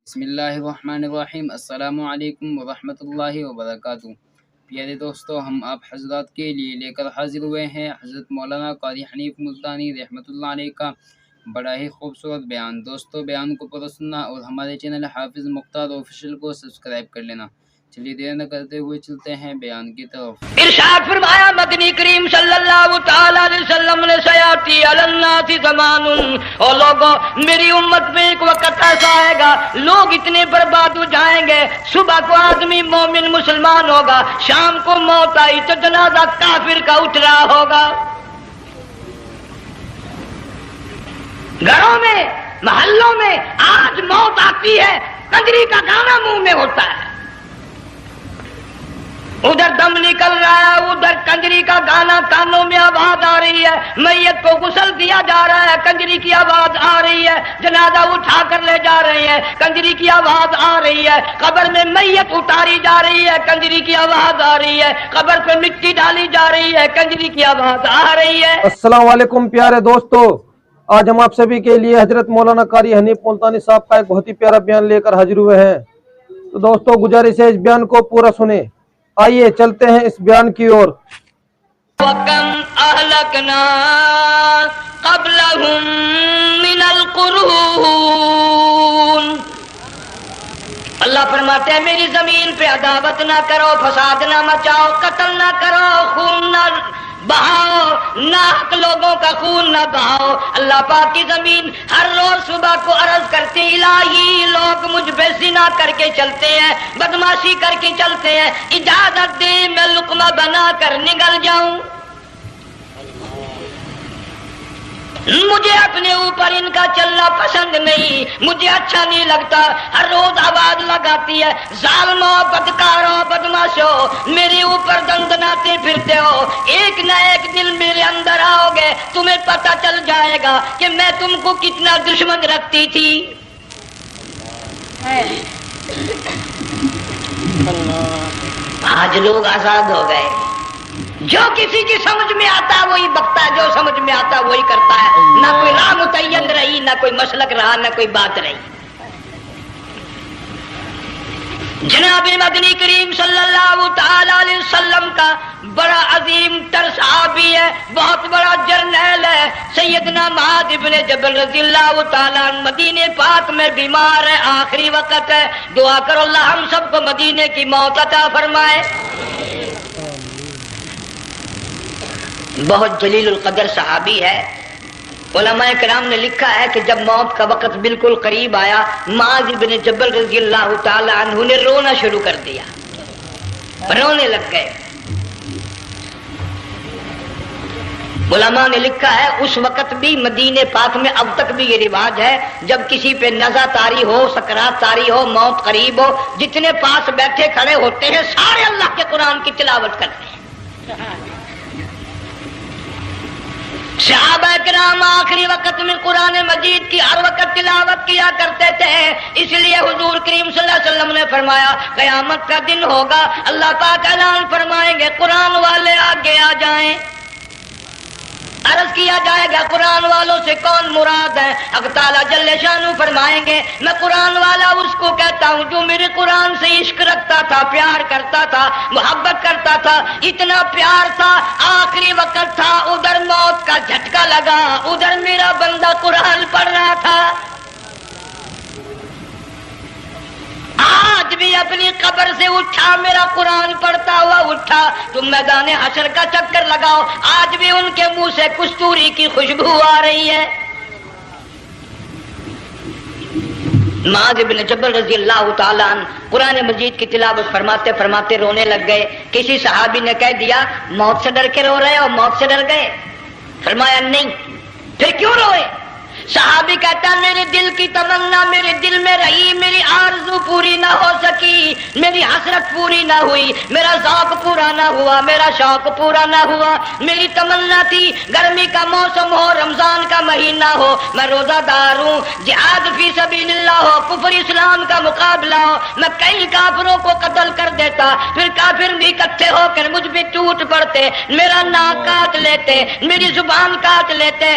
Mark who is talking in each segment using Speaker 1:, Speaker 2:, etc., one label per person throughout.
Speaker 1: بسم اللہ الرحمن الرحیم۔ السلام علیکم ورحمۃ اللہ وبرکاتہ۔ پیارے دوستو، ہم آپ حضرات کے لیے لے کر حاضر ہوئے ہیں حضرت مولانا قاری حنیف ملتانی رحمۃ اللہ علیہ کا بڑا ہی خوبصورت بیان۔ دوستو، بیان کو پورا سننا اور ہمارے چینل حافظ مختار آفیشیل کو سبسکرائب کر لینا۔ چلیے دیر نہ کرتے ہوئے چلتے ہیں بیان کی طرف۔
Speaker 2: ارشاد فرمایا مدنی کریم صلی اللہ تعالی علیہ وسلم نے سیاتی علی الناس زمان، اور لوگوں میری امت میں ایک وقت ایسا آئے گا لوگ اتنے برباد ہو جائیں گے، صبح کو آدمی مومن مسلمان ہوگا، شام کو موت آئی تو جنازہ کافر کا اٹھ رہا ہوگا۔ گھروں میں محلوں میں آج موت آتی ہے، کنجری کا گانا منہ میں ہوتا ہے، ادھر دم نکل رہا ہے، ادھر کنجری کا گانا کانوں میں آواز آ رہی ہے، میت کو غسل دیا جا رہا ہے، کنجری کی آواز آ رہی ہے، جنازہ اٹھا کر لے جا رہے ہیں، کنجری کی آواز آ رہی ہے، قبر میں میت اتاری جا رہی ہے، کنجری کی آواز آ رہی ہے، قبر پہ مٹی ڈالی جا رہی ہے، کنجری کی آواز آ رہی ہے۔
Speaker 3: السلام علیکم پیارے دوستو، آج ہم آپ سبھی کے لیے حضرت مولانا قاری حنیف ملتانی صاحب کا ایک بہت ہی پیارا بیان لے کر حاضر ہوئے ہیں۔ تو دوستو، گزارش ہے اس بیان کو پورا سنیں۔ آئیے چلتے ہیں اس بیان کی اور۔
Speaker 2: وَكَمْ أَهْلَكْنَا قَبْلَهُمْ مِنَ الْقُرُونِ، اللہ فرماتے ہیں میری زمین پہ عداوت نہ کرو، فساد نہ مچاؤ، قتل نہ کرو، خون نہ بہاؤ، ناحق لوگوں کا خون نہ بہاؤ۔ اللہ پاک کی زمین ہر روز صبح کو عرض کرتے الہی لوگ مجھ پہ زنا کر کے چلتے ہیں، بدماشی کر کے چلتے ہیں، اجازت دے میں لقمہ بنا کر نگل جاؤں۔ مجھے اپنے اوپر ان کا چلنا پسند نہیں، مجھے اچھا نہیں لگتا، ہر روز آواز لگاتی ہے ظالموں، بدکاروں، بدماشوں، میرے اوپر دندناتے پھرتے ہو، ایک نہ ایک دن میرے اندر آؤ گے، تمہیں پتہ چل جائے گا کہ میں تم کو کتنا دشمن رکھتی تھی۔ آج لوگ آزاد ہو گئے، جو کسی کی سمجھ میں آتا ہے وہی بکتا ہے، جو سمجھ میں آتا ہے وہی کرتا ہے، نہ کوئی راہ متعین رہی، نہ کوئی مسلک رہا، نہ کوئی بات رہی۔ جناب مدنی کریم صلی اللہ تعالی علیہ وسلم کا بڑا عظیم تر صحابی ہے، بہت بڑا جرنیل ہے، سیدنا معاذ ابن جبل رضی اللہ تعالی عنہ مدینے پاک میں بیمار ہے، آخری وقت ہے، دعا کرو اللہ ہم سب کو مدینے کی موت عطا فرمائے۔ بہت جلیل القدر صحابی ہے، علماء کرام نے لکھا ہے کہ جب موت کا وقت بالکل قریب آیا، معاذ بن جبل رضی اللہ تعالی عنہ نے رونا شروع کر دیا، رونے لگ گئے۔ علماء نے لکھا ہے اس وقت بھی مدینے پاک میں اب تک بھی یہ رواج ہے، جب کسی پہ نزع طاری ہو، سکرات طاری ہو، موت قریب ہو، جتنے پاس بیٹھے کھڑے ہوتے ہیں سارے اللہ کے قرآن کی تلاوت کرتے ہیں۔ صحابہ کرام آخری وقت میں قرآن مجید کی ہر وقت تلاوت کیا کرتے تھے، اس لیے حضور کریم صلی اللہ علیہ وسلم نے فرمایا قیامت کا دن ہوگا، اللہ پاک اعلان فرمائیں گے قرآن والے آگے آ جائیں۔ عرض کیا جائے گا قرآن والوں سے کون مراد ہے؟ حق تعالیٰ جل شانہ فرمائیں گے میں قرآن والا اس کو کہتا ہوں جو میرے قرآن سے عشق رکھتا تھا، پیار کرتا تھا، محبت کرتا تھا، اتنا پیار تھا آخری وقت تھا، ادھر موت کا جھٹکا لگا، ادھر میرا بندہ قرآن پڑھ رہا تھا۔ آج بھی اپنی قبر سے اٹھا، میرا قرآن پڑھتا ہوا اٹھا، تم میدان حشر کا چکر لگاؤ، آج بھی ان کے منہ سے کستوری کی خوشبو آ رہی ہے۔ معاذ بن جبل رضی اللہ تعالیٰ عنہ قرآن مجید کی تلاوت فرماتے فرماتے رونے لگ گئے۔ کسی صحابی نے کہہ دیا موت سے ڈر کے رو رہے ہو، موت سے ڈر گئے؟ فرمایا نہیں۔ پھر کیوں روئے؟ صحابی کہتا ہے میرے دل کی تمنا میرے دل میں رہی، میری آرزو پوری نہ ہو سکی، میری حسرت پوری نہ ہوئی، میرا ذوق پورا نہ ہوا، میرا شوق پورا نہ ہوا، میری تمنا تھی گرمی کا موسم ہو، رمضان کا مہینہ ہو، میں روزہ دار ہوں، جہاد فی سبیل اللہ ہو، کفر اسلام کا مقابلہ ہو، میں کئی کافروں کو قتل کر دیتا، پھر کافر بھی اکٹھے ہو کر مجھ پہ ٹوٹ پڑتے، میرا ناک کاٹ لیتے، میری زبان کاٹ لیتے،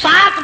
Speaker 2: 7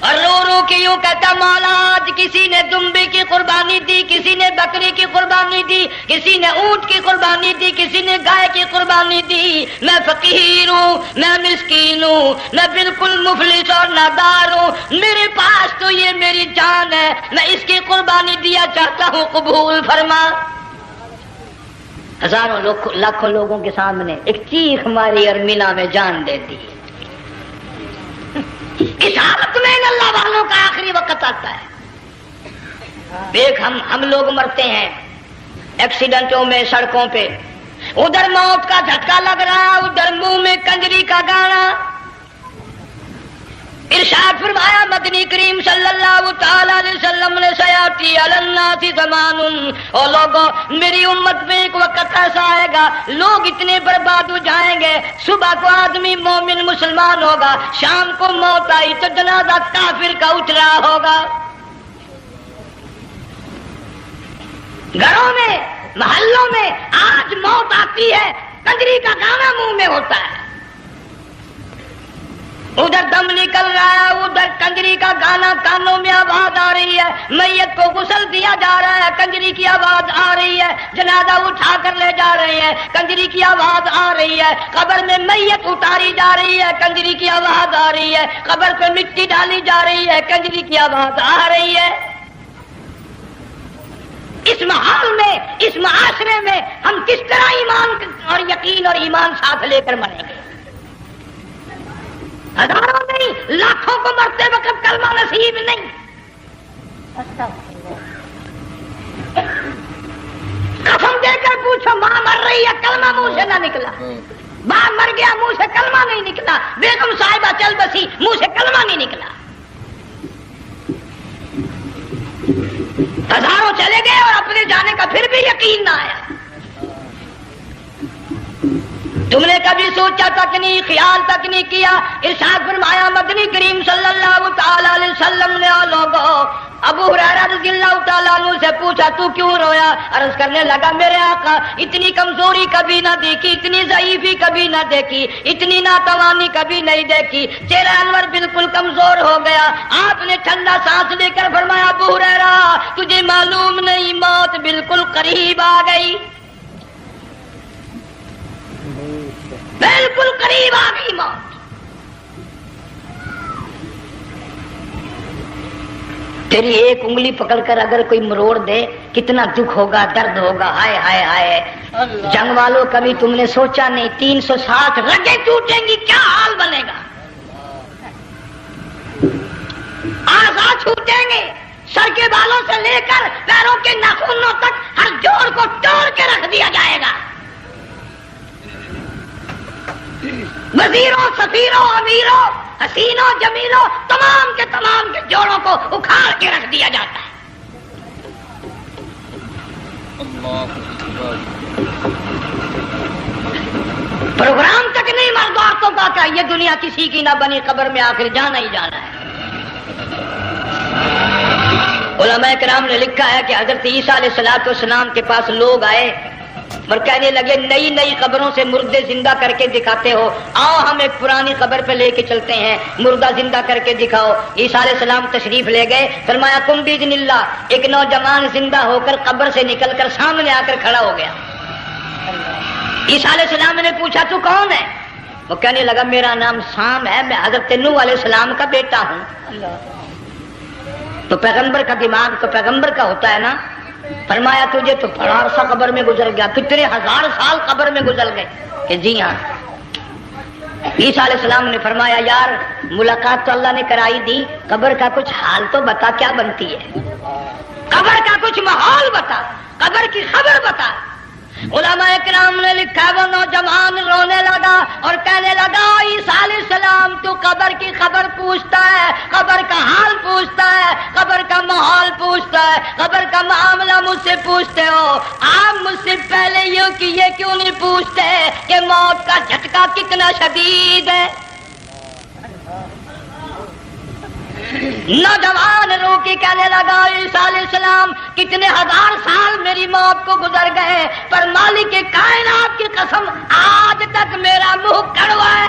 Speaker 2: اور رو رو کے یوں کہتا مولا آج کسی نے دمبے کی قربانی دی, کسی نے بکری کی قربانی دی, کسی نے اونٹ کی قربانی دی, کسی نے گائے کی قربانی دی. میں فقیر ہوں, میں مسکین ہوں, میں بالکل مفلس اور نادار ہوں, میرے پاس تو یہ میری جان ہے, میں اس کی قربانی دیا چاہتا ہوں, قبول فرما. ہزاروں لاکھوں لوگوں کے سامنے ایک چیخ ماری اور مینا میں جان دے دی. اس حالت میں اللہ والوں کا آخری وقت آتا ہے. دیکھ ہم لوگ مرتے ہیں ایکسیڈنٹوں میں, سڑکوں پہ, ادھر موت کا جھٹکا لگ رہا, ادھر منہ میں کنجری کا گانا. ارشاد فرمایا مدنی کریم صلی اللہ تعالی علیہ وسلم نے سیاتی علی الناس زمان, اور لوگوں میری امت میں ایک وقت ایسا آئے گا لوگ اتنے برباد ہو جائیں گے, صبح کو آدمی مومن مسلمان ہوگا, شام کو موت آئی تو جنازہ کافر کا اٹھ رہا ہوگا. گھروں میں محلوں میں آج موت آتی ہے, کنجری کا گانا منہ میں ہوتا ہے, ادھر دم نکل رہا ہے, ادھر کنجری کا گانا کانوں میں آواز آ رہی ہے, میت کو غسل دیا جا رہا ہے, کنجری کی آواز آ رہی ہے, جنازہ اٹھا کر لے جا رہے ہیں, کنجری کی آواز آ رہی ہے, قبر میں میت اتاری جا رہی ہے, کنجری کی آواز آ رہی ہے, قبر پہ مٹی ڈالی جا رہی ہے, کنجری کی آواز آ رہی ہے. اس ماحول میں, اس معاشرے میں ہم کس طرح ایمان اور یقین اور ایمان ساتھ لے کر مریں گے؟ ہزاروں نہیں لاکھوں کو مرتے وقت کلمہ نصیب نہیں. قسم دے کر پوچھو ماں مر رہی ہے, کلمہ منہ سے نہ نکلا, باپ مر گیا منہ سے کلمہ نہیں نکلا, بیگم صاحبہ چل بسی منہ سے کلمہ نہیں نکلا. ہزاروں چلے گئے اور اپنے جانے کا پھر بھی یقین نہ آیا. تم نے کبھی سوچا تک نہیں, خیال تک نہیں کیا. ارشاد فرمایا مدنی کریم صلی اللہ تعالی علیہ وسلم نے لوگوں ابو ہریرہ رضی اللہ تعالیٰ عنہ سے پوچھا تو کیوں رویا؟ عرض کرنے لگا میرے آقا اتنی کمزوری کبھی نہ دیکھی, اتنی ضعیفی کبھی نہ دیکھی, اتنی ناتوانی کبھی نہیں دیکھی, چہرہ انور بالکل کمزور ہو گیا. آپ نے ٹھنڈا سانس لے کر فرمایا ابو ہریرہ تجھے معلوم نہیں موت بالکل قریب آ گئی, بالکل قریب آ گئی موت. تیری ایک انگلی پکڑ کر اگر کوئی مروڑ دے کتنا دکھ ہوگا, درد ہوگا, ہائے ہائے ہائے. جنگ والوں کبھی تم نے سوچا نہیں 360 رگیں ٹوٹیں گی کیا حال بنے گا, اعضاء چھوٹیں گے, سر کے بالوں سے لے کر پیروں کے ناخنوں تک ہر جوڑ کو توڑ کے رکھ دیا جائے گا. وزیروں, سفیروں, امیروں, حسینوں, جمیلوں, تمام کے جوڑوں کو اکھاڑ کے رکھ دیا جاتا ہے. پروگرام تک نہیں مرد عورتوں کا کہ یہ دنیا کسی کی نہ بنی, قبر میں آخر جانا ہی جانا ہے. علماء کرام نے لکھا ہے کہ حضرت عیسیٰ علیہ السلام کے پاس لوگ آئے اور کہنے لگے نئی نئی قبروں سے مردے زندہ کر کے دکھاتے ہو, آؤ ہم ایک پرانی قبر پہ لے کے چلتے ہیں, مردہ زندہ کر کے دکھاؤ. عیسیٰ علیہ السلام تشریف لے گئے, فرمایا کم باذن اللہ. ایک نوجوان زندہ ہو کر قبر سے نکل کر سامنے آ کر کھڑا ہو گیا. عیسیٰ علیہ السلام نے پوچھا تو کون ہے؟ وہ کہنے لگا میرا نام سام ہے, میں حضرت نوح علیہ السلام کا بیٹا ہوں. تو پیغمبر کا دماغ تو پیغمبر کا ہوتا ہے نا. فرمایا تجھے تو بڑا عرصہ قبر میں گزر گیا, کتنے 1000 سال قبر میں گزر گئے. کہ جی ہاں. عیسیٰ علیہ السلام نے فرمایا یار ملاقات تو اللہ نے کرائی دی, قبر کا کچھ حال تو بتا کیا بنتی ہے, قبر کا کچھ ماحول بتا, قبر کی خبر بتا. علماء کرام نے لکھا وہ نوجوان رونے لگا اور کہنے لگا عیسیٰ علیہ السلام تو قبر کی خبر پوچھتا ہے, قبر کا حال پوچھتا ہے, قبر کا ماحول پوچھتا ہے, قبر کا معاملہ مجھ سے پوچھتے ہو, آپ مجھ سے پہلے یہ کیوں نہیں پوچھتے کہ موت کا جھٹکا کتنا شدید ہے. نوجوان رو کے کہنے لگا عیسیٰ علیہ السلام کتنے 1000 سال میری موت کو گزر گئے, پر مالک کائنات کی قسم آج تک میرا منہ کڑوا ہے.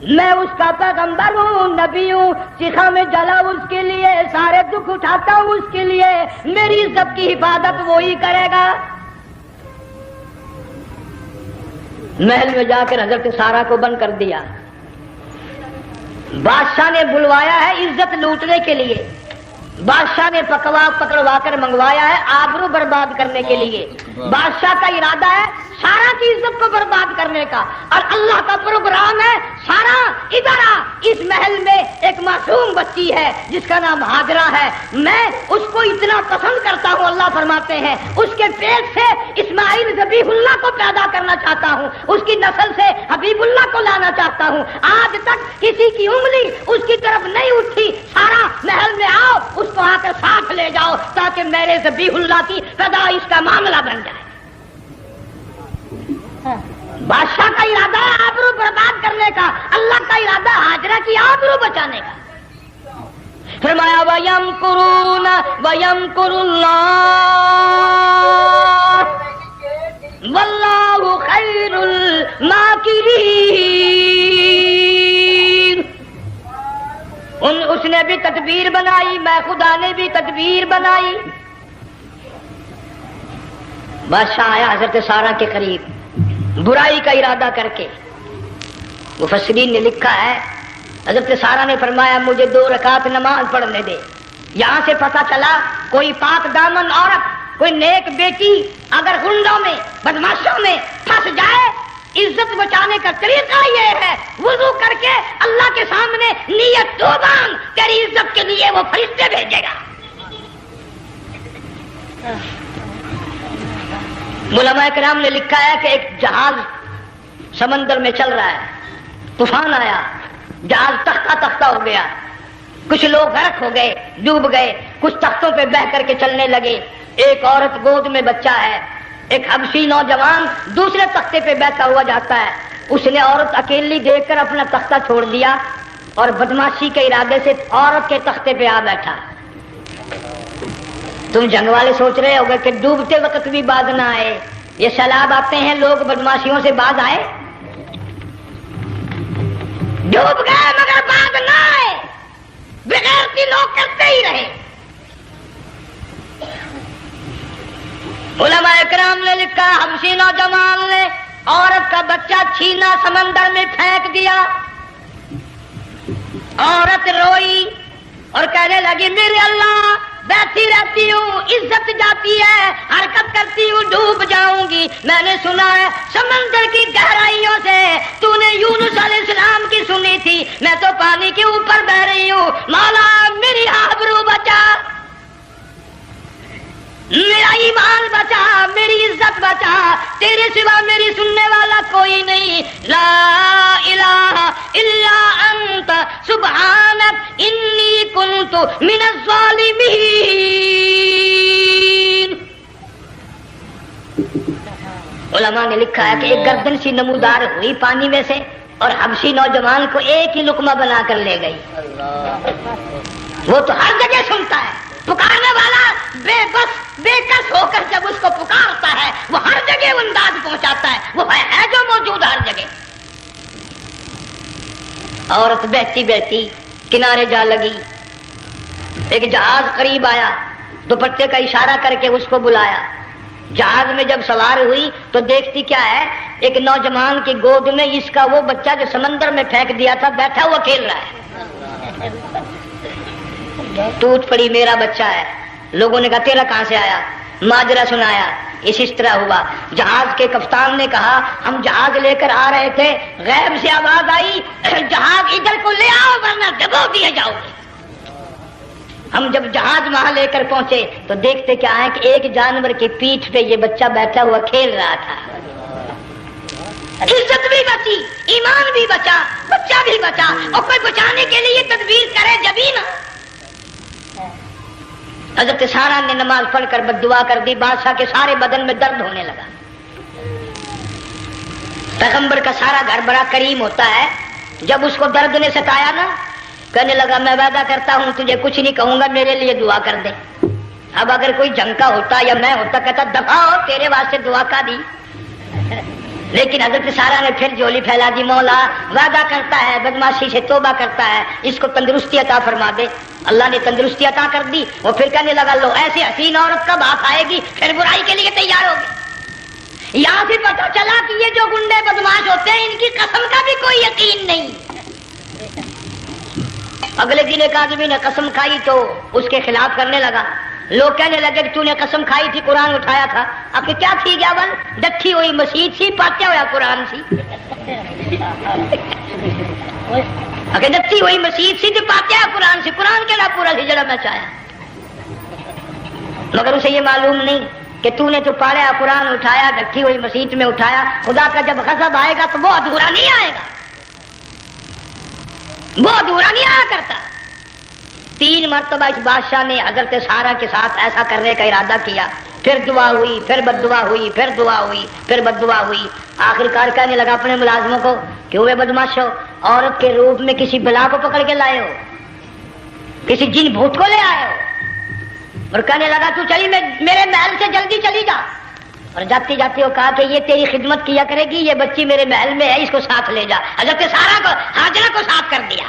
Speaker 2: میں اس کا پیغمبر ہوں، نبی ہوں، چیخا میں جلا اس کے لیے، سارے دکھ اٹھاتا ہوں اس کے لیے، میری عزت کی حفاظت وہی کرے گا۔ محل میں جا کر حضرت سارا کو بند کر دیا۔ بادشاہ نے بلوایا ہے عزت لوٹنے کے لیے، بادشاہ نے پکڑوا کر منگوایا ہے آبرو برباد کرنے کے لیے۔ بادشاہ کا ارادہ ہے سارا کی عزت کو برباد کرنے کا، اور اللہ کا پروگرام ہے سارا ادھر آ، اس محل میں ایک معصوم بچی ہے جس کا نام ہاجرہ ہے، میں اس کو اتنا پسند کرتا ہوں، اللہ فرماتے ہیں اس کے پیٹ سے اسماعیل ذبیح اللہ کو پیدا کرنا چاہتا ہوں، اس کی نسل سے حبیب اللہ کو لانا چاہتا ہوں۔ آج تک کسی کی انگلی اس کی طرف نہیں اٹھی، سارا محل میں آؤ، اس کو آ کر ساتھ لے جاؤ تاکہ میرے ذبیح اللہ کی پیدائش کا معاملہ بن جائے۔ بادشاہ کا ارادہ ہے آبرو برباد کرنے کا، اللہ کا ارادہ ہاجرہ کی آبرو بچانے کا۔ فرمایا وَيَمْكُرُونَ وَيَمْكُرُ اللَّهُ وَاللَّهُ خَيْرُ الْمَاكِرِينَ۔ اس نے بھی تدبیر بنائی، میں خدا نے بھی تدبیر بنائی۔ بادشاہ آیا حضرت سارا کے قریب برائی کا ارادہ کر کے۔ مفسرین نے لکھا ہے حضرت سارا نے فرمایا مجھے 2 رکعت نماز پڑھنے دے۔ یہاں سے پتہ چلا کوئی پاک دامن عورت، کوئی نیک بیٹی اگر غنڈوں میں بدماشوں میں پھنس جائے، عزت بچانے کا طریقہ یہ ہے وضو کر کے اللہ کے سامنے نیت تو باندھ، تیری عزت کے لیے وہ فرشتے بھیجے گا۔ علماء کرام نے لکھا ہے کہ ایک جہاز سمندر میں چل رہا ہے، طوفان آیا، جہاز تختہ تختہ ہو گیا، کچھ لوگ غرق ہو گئے، ڈوب گئے، کچھ تختوں پہ بہ کر کے چلنے لگے۔ ایک عورت گود میں بچہ ہے، ایک حبشی نوجوان دوسرے تختے پہ بیٹھا ہوا جاتا ہے۔ اس نے عورت اکیلی دیکھ کر اپنا تختہ چھوڑ دیا اور بدماشی کے ارادے سے عورت کے تختے پہ آ بیٹھا۔ تم جنگ والے سوچ رہے ہوگے کہ ڈوبتے وقت بھی باز نہ آئے، یہ سیلاب آتے ہیں لوگ بدماشیوں سے باز آئے؟ ڈوب گئے مگر باز نہ آئے، بغیرتی لوگ کرتے ہی رہے۔ علماء کرام نے لکھا حبشی نوجوان نے عورت کا بچہ چھینا سمندر میں پھینک دیا۔ عورت روئی اور کہنے لگی میرے اللہ بیٹھی رہتی ہوں، عزت جاتی ہے، حرکت کرتی ہوں، ڈوب جاؤں گی۔ میں نے سنا ہے سمندر کی گہرائیوں سے تو نے یونس علیہ السلام کی سنی تھی، میں تو پانی کے اوپر بہ رہی ہوں، مولا میری آبرو بچا، میرا ایمان بچا، میری عزت بچا، تیرے سوا میری سننے والا کوئی نہیں، لا الہ الا انت سبحانک انی کنت من الظالمین۔ علماء نے لکھا ہے کہ ایک گردن سی نمودار ہوئی پانی میں سے اور حبشی نوجوان کو ایک ہی لقمہ بنا کر لے گئی۔ وہ تو ہر جگہ سنتا ہے، پکارنے والا بے بس بے کس ہو کر جب اس کو پکارتا ہے وہ ہر جگہ انداز پہنچاتا ہے، وہ ہے جو موجود ہر جگہ۔ عورت بہتی بہتی کنارے جا لگی، ایک جہاز قریب آیا، دوپٹے کا اشارہ کر کے اس کو بلایا۔ جہاز میں جب سوار ہوئی تو دیکھتی کیا ہے، ایک نوجوان کی گود میں اس کا وہ بچہ جو سمندر میں پھینک دیا تھا بیٹھا ہوا کھیل رہا ہے۔ ٹوٹ پڑی میرا بچہ ہے۔ لوگوں نے کہا تیرا کہاں سے آیا؟ ماجرا سنایا، اس طرح ہوا۔ جہاز کے کپتان نے کہا ہم جہاز لے کر آ رہے تھے، غیب سے آواز آئی جہاز ادھر کو لے آؤ ورنہ ڈبو دیے جاؤ گے۔ ہم جب جہاز وہاں لے کر پہنچے تو دیکھتے کیا ہے کہ ایک جانور کی پیٹھ پہ یہ بچہ بیٹھا ہوا کھیل رہا تھا۔ عزت بھی بچی، ایمان بھی بچا، بچہ بھی بچا، اور کوئی بچانے کے لیے تدبیر کرے جبھی نا۔ حضرت سارا نے نماز پڑھ کر بد دعا کر دی، بادشاہ کے سارے بدن میں درد ہونے لگا۔ پیغمبر کا سارا گھر بڑا کریم ہوتا ہے، جب اس کو درد نے ستایا نا کہنے لگا میں وعدہ کرتا ہوں تجھے کچھ نہیں کہوں گا، میرے لیے دعا کر دے۔ اب اگر کوئی جنگ کا ہوتا یا میں ہوتا کہتا دفاع ہو تیرے واسطے دعا کا دی، لیکن حضرت سارا نے پھر جولی پھیلا دی، مولا وعدہ کرتا ہے، بدماشی سے توبہ کرتا ہے، اس کو تندرستی عطا فرما دے۔ اللہ نے تندرستی عطا کر دی۔ وہ پھر کہنے لگا لو ایسی حسین عورت کب ہاتھ آئے گی، پھر برائی کے لیے تیار ہوگی۔ یہاں سے پتہ چلا کہ یہ جو گنڈے بدماش ہوتے ہیں ان کی قسم کا بھی کوئی یقین نہیں۔ اگلے دن ایک آدمی نے قسم کھائی تو اس کے خلاف کرنے لگا۔ لوگ کہنے لگے کہ تو نے قسم کھائی تھی، قرآن اٹھایا تھا، اب کیا تھی گیا بل ڈٹھی ہوئی مسجد سی، پاتے ہوا قرآن سی، اگر ڈٹھی ہوئی مسجد سی تو پاتے ہوا قرآن سی، قرآن کے نا پورا سی جڑا میں چاہیا، مگر اسے یہ معلوم نہیں کہ تو نے تو پاڑیا قرآن اٹھایا، ڈٹھی ہوئی مسجد میں اٹھایا، خدا کا جب غضب آئے گا تو وہ ادھورا نہیں آئے گا، وہ ادھورا نہیں آیا کرتا۔ 3 مرتبہ اس بادشاہ نے حضرت سارا کے ساتھ ایسا کرنے کا ارادہ کیا، پھر دعا ہوئی، پھر بد دعا ہوئی، پھر دعا ہوئی، پھر بد دعا ہوئی۔ آخر کار کہنے لگا اپنے ملازموں کو کہ ہوئے بدماشو، عورت کے روپ میں کسی بلا کو پکڑ کے لائے ہو، کسی جن بھوت کو لے آئے ہو، اور کہنے لگا تو چلی میرے محل سے جلدی چلی جا، اور جاتی جاتی وہ کہا کہ یہ تیری خدمت کیا کرے گی، یہ بچی میرے محل میں ہے، اس کو ساتھ لے جا۔ حضرت سارا کو، ہاجرہ کو ساتھ کر دیا،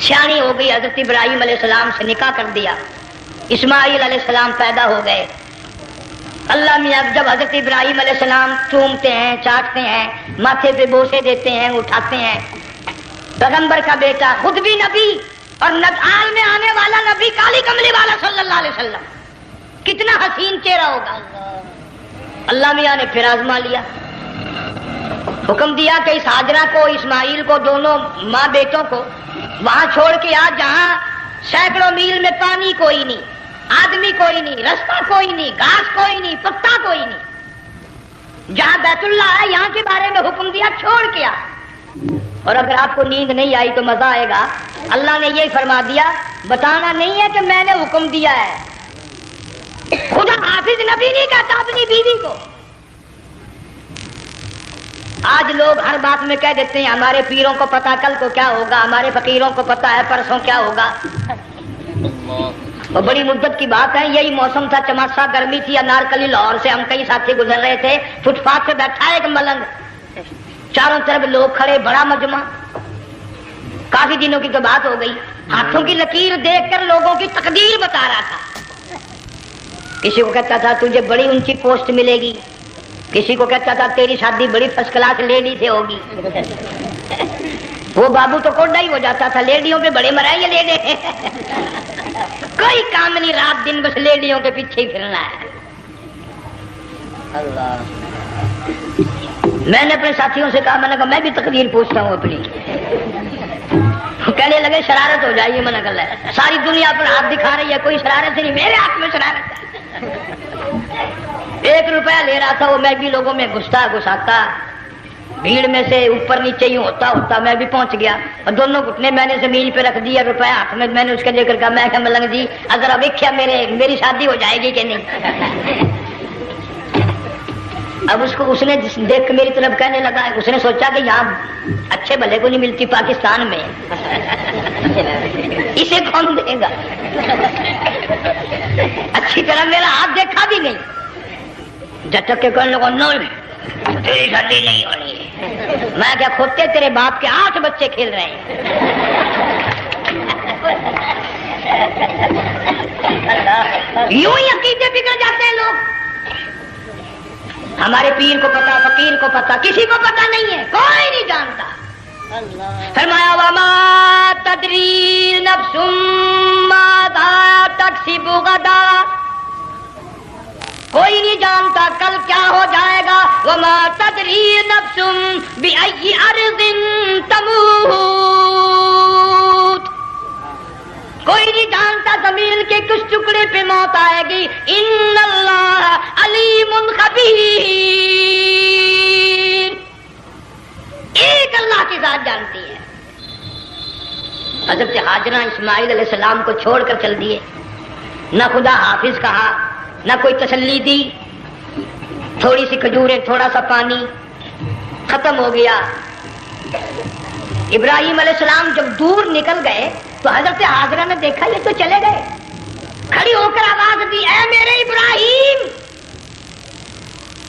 Speaker 2: سیانی ہو گئی، حضرت ابراہیم علیہ السلام سے نکاح کر دیا، اسماعیل علیہ السلام پیدا ہو گئے۔ اللہ میاں جب حضرت ابراہیم علیہ السلام چومتے ہیں، چاٹتے ہیں، ماتھے پہ بوسے دیتے ہیں، اٹھاتے ہیں، پیغمبر کا بیٹا، خود بھی نبی اور آل میں آنے والا نبی، کالی کملی والا صلی اللہ علیہ وسلم، کتنا حسین چہرہ ہوگا۔ اللہ میاں نے پھر آزما لیا، حکم دیا کہ اس ہاجرہ کو، اسماعیل کو، دونوں ماں بیٹوں کو وہاں چھوڑ کے آ جہاں سینکڑوں میل میں پانی کوئی نہیں، آدمی کوئی نہیں، رستہ کوئی نہیں، گھاس کوئی نہیں، پتا کوئی نہیں، جہاں بیت اللہ ہے یہاں کے بارے میں حکم دیا چھوڑ کے آ۔ اور اگر آپ کو نیند نہیں آئی تو مزہ آئے گا، اللہ نے یہ فرما دیا، بتانا نہیں ہے کہ میں نے حکم دیا ہے، خدا حافظ نبی نہیں کہتا اپنی بیوی کو۔ آج لوگ ہر بات میں کہہ دیتے ہیں ہمارے پیروں کو پتا کل کو کیا ہوگا، ہمارے فقیروں کو پتا ہے پرسوں کیا ہوگا۔ وہ بڑی مدت کی بات ہے، یہی موسم تھا، چماسا گرمی تھی، انارکلی لاہور سے ہم کئی ساتھی گزر رہے تھے، فٹ پاتھ پہ بیٹھا ایک ملنگ، چاروں طرف لوگ کھڑے، بڑا مجمع، کافی دنوں کی تو بات ہو گئی، ہاتھوں کی لکیر دیکھ کر لوگوں کی تقدیر بتا رہا تھا۔ کسی کو کہتا تھا تجھے بڑی اونچی پوسٹ ملے گی، کسی کو کہتا تھا تیری شادی بڑی فرسٹ کلاس لیڈی سے ہوگی۔ وہ بابو تو کوڈا ہی ہو جاتا تھا، لیڈیوں پہ بڑے مرائے یہ لیڈے، کوئی کام نہیں، رات دن بس لیڈیوں کے پیچھے ہی پھرنا ہے۔ اللہ، میں نے اپنے ساتھیوں سے کہا، میں نے کہا میں بھی تقدیر پوچھتا ہوں اپنی۔ کہنے لگے شرارت ہو جائے گی، میں نے کہا ساری دنیا پر ہاتھ دکھا رہی ہے، کوئی شرارت نہیں، میرے ہاتھ میں شرارت ہے۔ 1 روپیہ لے رہا تھا وہ، میں بھی لوگوں میں گھساتا، بھیڑ میں سے اوپر نیچے ہی ہوتا میں بھی پہنچ گیا، اور دونوں گھٹنے میں نے زمین پہ رکھ دیا، روپیہ ہاتھ میں، میں نے اس کے لے کر کہا، میں کہا ملنگ جی اگر اب دیکھا میری شادی ہو جائے گی کہ نہیں۔ اب اس نے دیکھ کے میری طرف کہنے لگا، اس نے سوچا کہ یہاں اچھے بھلے کو نہیں ملتی پاکستان میں، اسے کون دے گا، اچھی طرح میرا ہاتھ دیکھا بھی نہیں، جھٹک کے کہنے لگا نہیں تیری شادی نہیں ہونی۔ میں کیا کھوتے تیرے باپ کے 8 بچے کھیل رہے ہیں۔ یوں ہی عقیدے بگڑ جاتے ہیں لوگ، ہمارے پیر کو پتا، فقیر کو پتا، کسی کو پتا نہیں ہے، کوئی نہیں جانتا۔ فرمایا وما تدری نفس ماذا تکسب غدا، کوئی نہیں جانتا کل کیا ہو جائے گا۔ وما تدری نفس بأي أرض تموت، کوئی نہیں جانتا زمین کے کس ٹکڑے پہ موت آئے گی۔ ان اللہ علیم خبیر، ایک اللہ کی ذات جانتی ہے۔ حضرت ہاجرہ اسماعیل علیہ السلام کو چھوڑ کر چل دیے، نہ خدا حافظ کہا، نہ کوئی تسلی دی، تھوڑی سی کھجوریں، تھوڑا سا پانی، ختم ہو گیا۔ ابراہیم علیہ السلام جب دور نکل گئے تو حضرت ہاجرہ نے دیکھا یہ تو چلے گئے، کھڑی ہو کر آواز دی، اے میرے ابراہیم،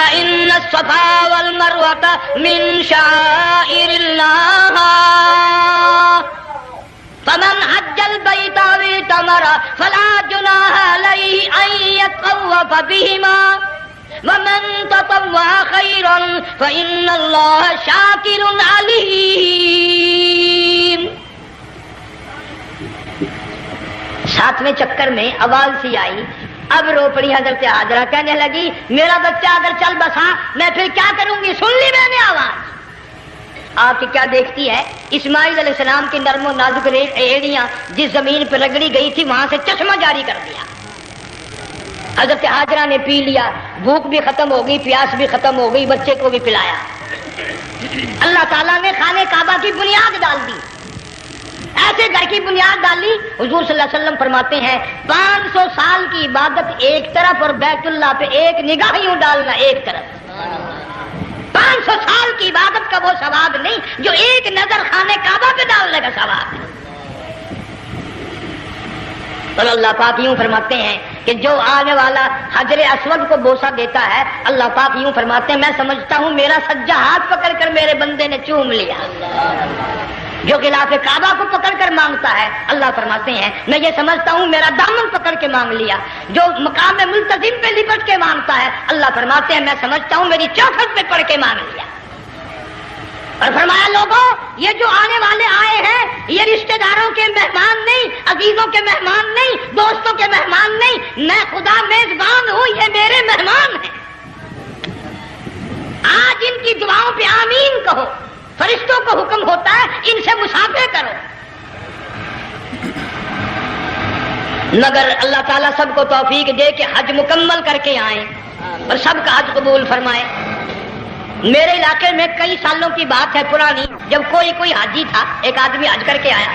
Speaker 2: ان الصفا والمروة من شعائر اللہ فمن حج البيت أو اعتمر فلا جناح عليه أن يطوف بهما ومن تطوع خيرا فإن الله شاكر عليم. ساتویں چکر میں آواز سی آئی. اب رو پڑی حضرت حاجرہ، کہنے لگی میرا بچہ اگر چل بسا میں پھر کیا کروں گی. سن لی میں نے آواز. آپ کی کیا دیکھتی ہے؟ اسماعیل علیہ السلام کی نرم و نازک ایڑیاں جس زمین پہ رگڑی گئی تھی وہاں سے چشمہ جاری کر دیا. حضرت حاجرہ نے پی لیا، بھوک بھی ختم ہو گئی، پیاس بھی ختم ہو گئی، بچے کو بھی پلایا. اللہ تعالیٰ نے خانہ کعبہ کی بنیاد ڈال دی. ایسے گھر کی بنیاد ڈالی. حضور صلی اللہ علیہ وسلم فرماتے ہیں 500 سال کی عبادت ایک طرف اور بیت اللہ پہ ایک نگاہ یوں ڈالنا ایک طرف. 500 سال کی عبادت کا وہ ثواب نہیں جو ایک نظر خانے کعبہ پہ ڈالنے کا ثواب ہے. اور اللہ پاک یوں فرماتے ہیں کہ جو آنے والا حجر اسود کو بوسہ دیتا ہے، اللہ پاک یوں فرماتے ہیں میں سمجھتا ہوں میرا سجا ہاتھ پکڑ کر میرے بندے نے چوم لیا. جو غلاف کعبہ کو پکڑ کر مانگتا ہے، اللہ فرماتے ہیں میں یہ سمجھتا ہوں میرا دامن پکڑ کے مانگ لیا. جو مقام ملتزم پہ لپٹ کے مانگتا ہے، اللہ فرماتے ہیں میں سمجھتا ہوں میری چوکھٹ پہ پڑھ کے مانگ لیا. اور فرمایا لوگوں یہ جو آنے والے آئے ہیں یہ رشتہ داروں کے مہمان نہیں، عزیزوں کے مہمان نہیں، دوستوں کے مہمان نہیں، میں خدا میزبان ہوں، یہ میرے مہمان ہیں. آج ان کی دعاؤں پہ آمین کہو. فرشتوں کو حکم ہوتا ہے ان سے مسافر کرو. مگر اللہ تعالیٰ سب کو توفیق دے کہ حج مکمل کر کے آئیں اور سب کا حج قبول فرمائے. میرے علاقے میں کئی سالوں کی بات ہے پرانی، جب کوئی حاجی تھا، ایک آدمی حج کر کے آیا.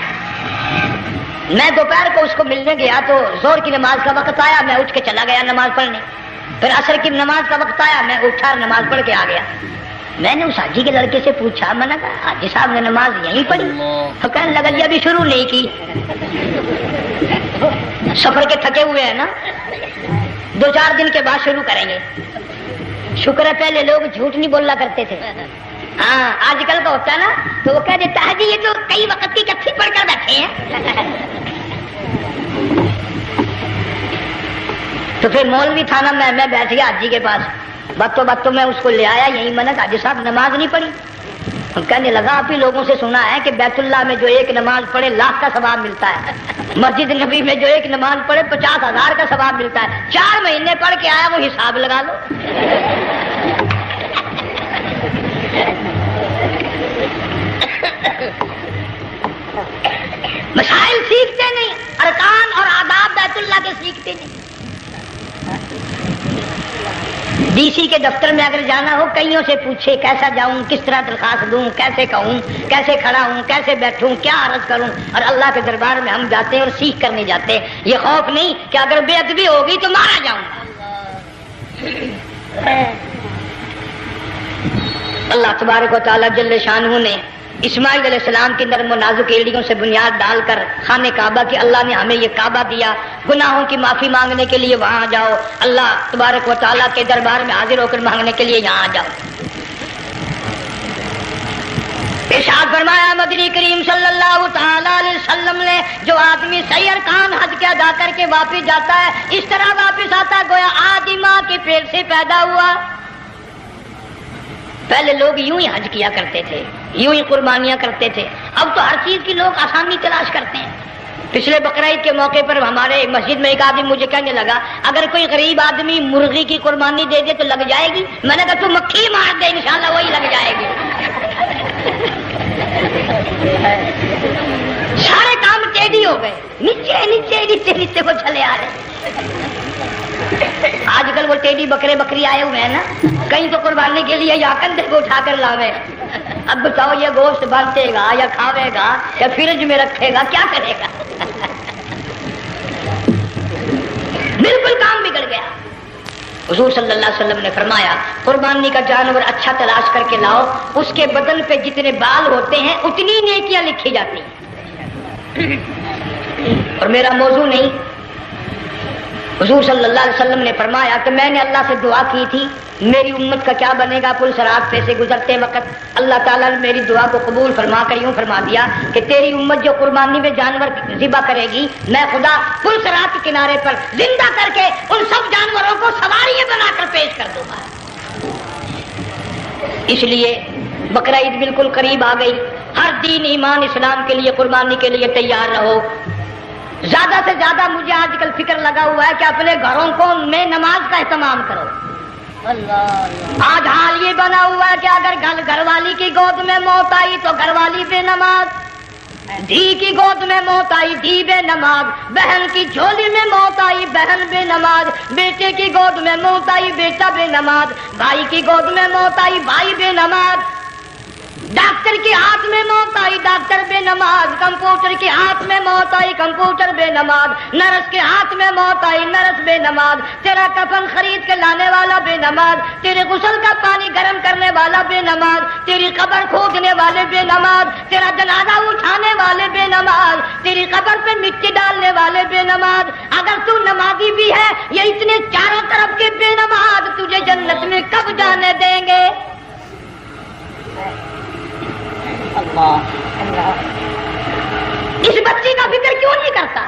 Speaker 2: میں دوپہر کو اس کو ملنے گیا تو زور کی نماز کا وقت آیا، میں اٹھ کے چلا گیا نماز پڑھنے. پھر عصر کی نماز کا وقت آیا، میں اٹھا اور نماز پڑھ کے آ گیا. میں نے اس حاجی کے لڑکے سے پوچھا، میں نے کہا حاجی صاحب نے نماز یہیں پڑھی؟ تو کہنے لگا جی ابھی شروع نہیں کی، سفر کے تھکے ہوئے ہیں نا، 2-4 دن کے بعد شروع کریں گے. شکر ہے پہلے لوگ جھوٹ نہیں بولنا کرتے تھے. ہاں آج کل کا ہوتا ہے نا تو وہ کہہ دیتا ہے جی یہ تو کئی وقت کی کتھی پڑھ کر بیٹھے ہیں. تو پھر مولوی تھا نا، میں بیٹھ گیا حاجی کے پاس. باتوں میں اس کو لے آیا یہیں. میں نے کہا حاجی صاحب نماز نہیں پڑھی؟ کہنے لگا آپ ہی لوگوں سے سنا ہے کہ بیت اللہ میں جو ایک نماز پڑھے 1,00,000 کا ثواب ملتا ہے، مسجد نبی میں جو ایک نماز پڑھے 50,000 کا ثواب ملتا ہے. 4 مہینے پڑھ کے آیا، وہ حساب لگا لو. مسائل سیکھتے نہیں، ارکان اور آداب بیت اللہ کے سیکھتے نہیں. ڈی سی کے دفتر میں اگر جانا ہو کئیوں سے پوچھے کیسا جاؤں، کس طرح درخواست دوں، کیسے کہوں، کیسے کھڑا ہوں، کیسے بیٹھوں، کیا عرض کروں. اور اللہ کے دربار میں ہم جاتے ہیں اور سیکھ کرنے جاتے ہیں. یہ خوف نہیں کہ اگر بے ادبی ہوگی تو مارا جاؤں گا. اللہ تبارک و تعالیٰ جل شانہ نے اسماعیل علیہ السلام کی نرم و نازک ایڑیوں سے بنیاد ڈال کر خانہ کعبہ کی، اللہ نے ہمیں یہ کعبہ دیا. گناہوں کی معافی مانگنے کے لیے وہاں جاؤ، اللہ تبارک و تعالیٰ کے دربار میں حاضر ہو کر مانگنے کے لیے یہاں جاؤ. ارشاد فرمایا مدنی کریم صلی اللہ تعالی علیہ وسلم نے جو آدمی صحیح ارکان حج کے ادا کر کے واپس جاتا ہے اس طرح واپس آتا گویا آدمی ماں کے پیٹ سے پیدا ہوا. پہلے لوگ یوں ہی حج کیا کرتے تھے، یوں ہی قربانیاں کرتے تھے. اب تو ہر چیز کی لوگ آسانی تلاش کرتے ہیں. پچھلے بقرعید کے موقع پر ہمارے مسجد میں ایک آدمی مجھے کہنے لگا اگر کوئی غریب آدمی مرغی کی قربانی دے دے تو لگ جائے گی. میں نے کہا تو مکھی مار دے انشاءاللہ وہی لگ جائے گی. سارے کام ٹیڑھی ہو گئے، نیچے نیچے نیچے نیچے کو چلے آ رہے. آج کل وہ ٹیڑھی بکری آئے ہوئے ہیں نا، کہیں تو قربانی کے لیے یا کندھے کو اٹھا کر لاوے. اب بتاؤ یہ گوشت بنتے گا یا کھاوے گا یا فریج میں رکھے گا، کیا کرے گا؟ بالکل کام بگڑ گیا. حضور صلی اللہ علیہ وسلم نے فرمایا قربانی کا جانور اچھا تلاش کر کے لاؤ، اس کے بدن پہ جتنے بال ہوتے ہیں اتنی نیکیاں لکھی جاتی ہیں. اور میرا موضوع نہیں، حضور صلی اللہ علیہ وسلم نے فرمایا کہ میں نے اللہ سے دعا کی تھی میری امت کا کیا بنے گا، پل صراط پہ سے گزرتے وقت اللہ تعالیٰ نے میری دعا کو قبول فرما کر یوں فرما دیا کہ تیری امت جو قربانی میں جانور ذبح کرے گی میں خدا پل صراط کے کنارے پر زندہ کر کے ان سب جانوروں کو سواریاں بنا کر پیش کر دوں گا۔ اس لیے بقرہ عید بالکل قریب آ گئی، ہر دین ایمان اسلام کے لیے قربانی کے لیے تیار رہو۔ زیادہ سے زیادہ مجھے آج کل فکر لگا ہوا ہے کہ اپنے گھروں کو میں نماز کا اہتمام کرو۔ آج حال یہ بنا ہوا ہے کہ اگر گھر والی کی گود میں موت آئی تو گھر والی بے نماز، دھی کی گود میں موت آئی دھی بے نماز، بہن کی جھولی میں موت آئی بہن بے نماز، بیٹے کی گود میں موت آئی بیٹا بے نماز، بھائی کی گود میں موت آئی بھائی بے نماز، ڈاکٹر کے ہاتھ میں موت آئی ڈاکٹر بے نماز، کمپیوٹر کے ہاتھ میں موت آئی کمپیوٹر بے نماز، نرس کے ہاتھ میں موت آئی نرس بے نماز، تیرا کفن خرید کے لانے والا بے نماز، تیرے غسل کا پانی گرم کرنے والا بے نماز، تیری قبر کھودنے والے بے نماز، تیرا جنازہ اٹھانے والے بے نماز، تیری قبر پہ مٹی ڈالنے والے بے نماز۔ اگر تو نمازی بھی ہے یہ اتنے چاروں طرف کے بے نماز تجھے جنت میں کب جانے دیں گے؟ اس بچی کا فکر کیوں نہیں کرتا؟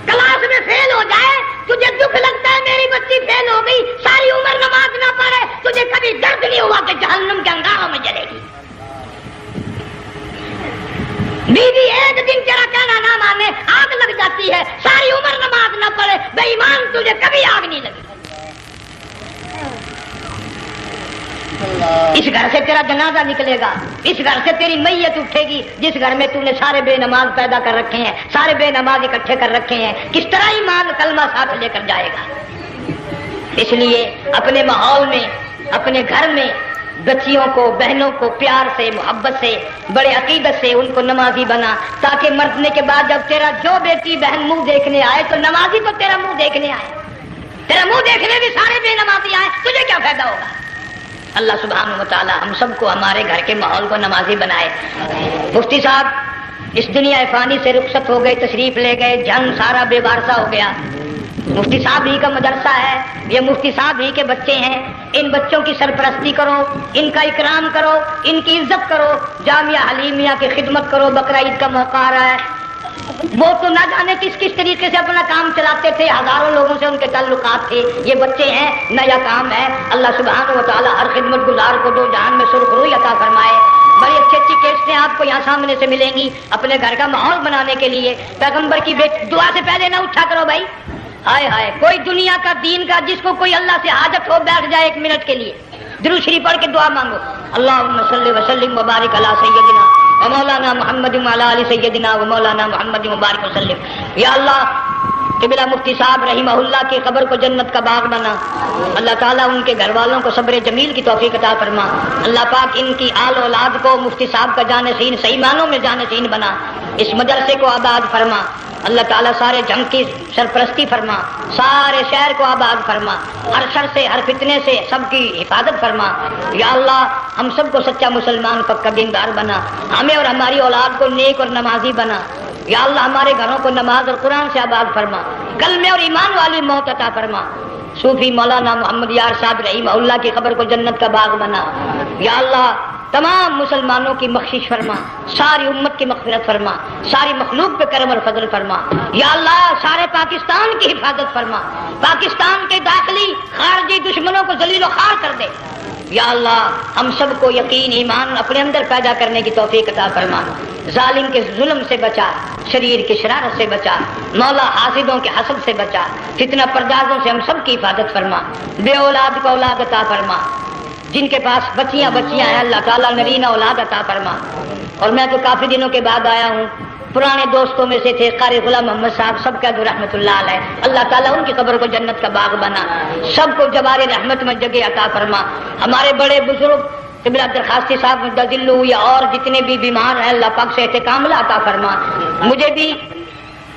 Speaker 2: کلاس میں فیل ہو جائے تجھے دکھ لگتا ہے میری بچی فیل ہو گئی، ساری عمر نماز نہ پڑھے تجھے کبھی درد نہیں ہوا کہ جہنم کے انگاروں میں جلے گی۔ بیوی ایک دن تیرا کہنا نہ مانے آگ لگ جاتی ہے، ساری عمر نماز نہ پڑھے بے ایمان تجھے کبھی آگ نہیں لگی۔ اس گھر سے تیرا جنازہ نکلے گا، اس گھر سے تیری میت اٹھے گی جس گھر میں تو نے سارے بے نماز پیدا کر رکھے ہیں، سارے بے نماز اکٹھے کر رکھے ہیں، کس طرح ایمان کلمہ ساتھ لے کر جائے گا؟ اس لیے اپنے ماحول میں اپنے گھر میں بچیوں کو بہنوں کو پیار سے محبت سے بڑے عقیدت سے ان کو نمازی بنا، تاکہ مرنے کے بعد جب تیرا جو بیٹی بہن منہ دیکھنے آئے تو نمازی تو تیرا منہ دیکھنے آئے، تیرا منہ دیکھنے بھی سارے بے نمازی آئے، تجھے کیا فائدہ ہوگا؟ اللہ سبحانہ و تعالی ہم سب کو ہمارے گھر کے ماحول کو نمازی بنائے۔ مفتی صاحب اس دنیا فانی سے رخصت ہو گئے، تشریف لے گئے، جان سارا بے وارثہ ہو گیا۔ مفتی صاحب ہی کا مدرسہ ہے، یہ مفتی صاحب ہی کے بچے ہیں، ان بچوں کی سرپرستی کرو، ان کا اکرام کرو، ان کی عزت کرو، جامعہ حلیمیہ کی خدمت کرو۔ بقرہ عید کا موقع آ رہا ہے، وہ تو نہ جانے کس طریقے سے اپنا کام چلاتے تھے، ہزاروں لوگوں سے ان کے تعلقات تھے، یہ بچے ہیں نیا کام ہے۔ اللہ سبحانہ و تعالی ہر خدمت گزار کو دو جہان میں سرخ روئی عطا فرمائے۔ بڑی اچھی کیسٹیں آپ کو یہاں سامنے سے ملیں گی اپنے گھر کا ماحول بنانے کے لیے۔ پیغمبر کی دعا سے پہلے نہ اٹھا کرو بھائی، ہائے ہائے کوئی دنیا کا دین کا جس کو کوئی اللہ سے حاجت ہو بیٹھ جائے 1 منٹ کے لیے درود شریف پڑھ کے دعا مانگو۔ اللہم صلی وسلم وبارک علی سیدنا و مولانا محمد وعلی آل سیدنا و مولانا محمد مبارک وسلم۔ یا اللہ قبلہ مفتی صاحب رحمہ اللہ کی قبر کو جنت کا باغ بنا، اللہ تعالیٰ ان کے گھر والوں کو صبر جمیل کی توفیق عطا فرما، اللہ پاک ان کی آل اولاد کو مفتی صاحب کا جانشین صحیح معنوں میں جانشین بنا، اس مدرسے کو آباد فرما، اللہ تعالیٰ سارے جنگ کی سرپرستی فرما، سارے شہر کو آباد فرما، ہر شر سے ہر فتنے سے سب کی حفاظت فرما۔ یا اللہ ہم سب کو سچا مسلمان پکا دیندار بنا، ہمیں اور ہماری اولاد کو نیک اور نمازی بنا۔ یا اللہ ہمارے گھروں کو نماز اور قرآن سے آباد فرما، کلمے اور ایمان والی موت عطا فرما۔ صوفی مولانا محمد یار صاحب رحمہ اللہ کی قبر کو جنت کا باغ بنا۔ یا اللہ تمام مسلمانوں کی بخشش فرما، ساری امت کی مغفرت فرما، ساری مخلوق پہ کرم اور فضل فرما۔ یا اللہ سارے پاکستان کی حفاظت فرما، پاکستان کے داخلی خارجی دشمنوں کو ذلیل و خوار کر دے۔ یا اللہ ہم سب کو یقین ایمان اپنے اندر پیدا کرنے کی توفیق عطا فرما، ظالم کے ظلم سے بچا، شریر کی شرارت سے بچا، مولا حاسدوں کے حسد سے بچا، فتنہ پردازوں سے ہم سب کی حفاظت فرما، بے اولاد کو اولاد عطا فرما، جن کے پاس بچیاں ہیں اللہ تعالیٰ نرینہ اولاد عطا فرما۔ اور میں تو کافی دنوں کے بعد آیا ہوں، پرانے دوستوں میں سے تھے قاری غلام محمد صاحب، سب کا رحمت اللہ علیہ، اللہ تعالیٰ ان کی قبر کو جنت کا باغ بنا، سب کو جبار رحمت میں جگہ عطا فرما۔ ہمارے بڑے بزرگ قبلہ درخواستی صاحب مدذلو یا اور جتنے بھی بیمار ہیں اللہ پاک سے احتکام عطا فرما۔ مجھے بھی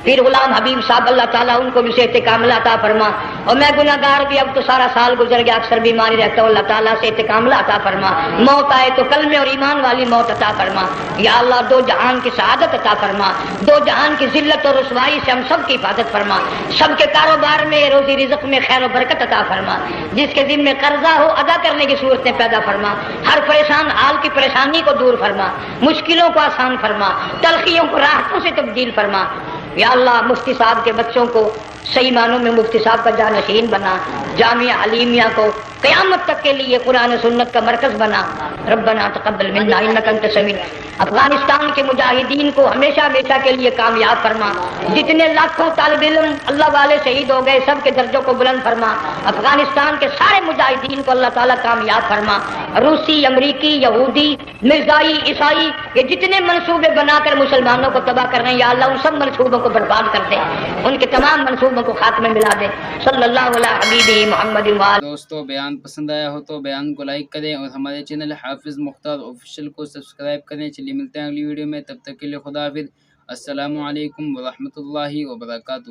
Speaker 2: پیر غلام حبیب صاحب اللہ تعالیٰ ان کو بھی صحت کاملہ عطا فرما. اور میں گناہگار بھی اب تو سارا سال گزر گیا, اکثر بیماری رہتا ہوں, اللہ تعالیٰ صحت کاملہ عطا فرما. موت آئے تو کلمے اور ایمان والی موت عطا فرما. یا اللہ دو جہان کی سعادت عطا فرما, دو جہان کی ذلت اور رسوائی سے ہم سب کی حفاظت فرما. سب کے کاروبار میں روزی رزق میں خیر و برکت عطا فرما. جس کے ذمہ قرضہ ہو ادا کرنے کی صورتیں پیدا فرما. ہر پریشان حال کی پریشانی کو دور فرما, مشکلوں کو آسان فرما, تلخیوں کو راحتوں سے تبدیل فرما. یا اللہ مفتی صاحب کے بچوں کو صحیح معنوں میں مفتی صاحب کا جانشین بنا, جامعہ علیمیہ کو قیامت تک کے لیے قرآن سنت کا مرکز بنا. ربنا تقبل منا انک انت السمیع. افغانستان کے مجاہدین کو ہمیشہ ہمیشہ کے لیے کامیاب فرما. جتنے لاکھوں طالب علم اللہ والے شہید ہو گئے سب کے درجوں کو بلند فرما. افغانستان کے سارے مجاہدین کو اللہ تعالیٰ کامیاب فرما. روسی, امریکی, یہودی, مرزائی, عیسائی, یہ جتنے منصوبے بنا کر مسلمانوں کو تباہ کر رہے ہیں, یا اللہ ان سب منصوبوں کو برباد کر دے, ان کے تمام منصوبوں کو خاتمے ملا دے. صلی اللہ علیہ حبیبہ محمد وآلہ.
Speaker 1: دوستو بیان پسند آیا ہو تو بیان کو لائک کریں اور ہمارے چینل حافظ مختار آفیشیل کو سبسکرائب کریں. چلیے ملتے ہیں اگلی ویڈیو میں, تب تک کے لیے خدا حافظ. السلام علیکم ورحمۃ اللہ وبرکاتہ.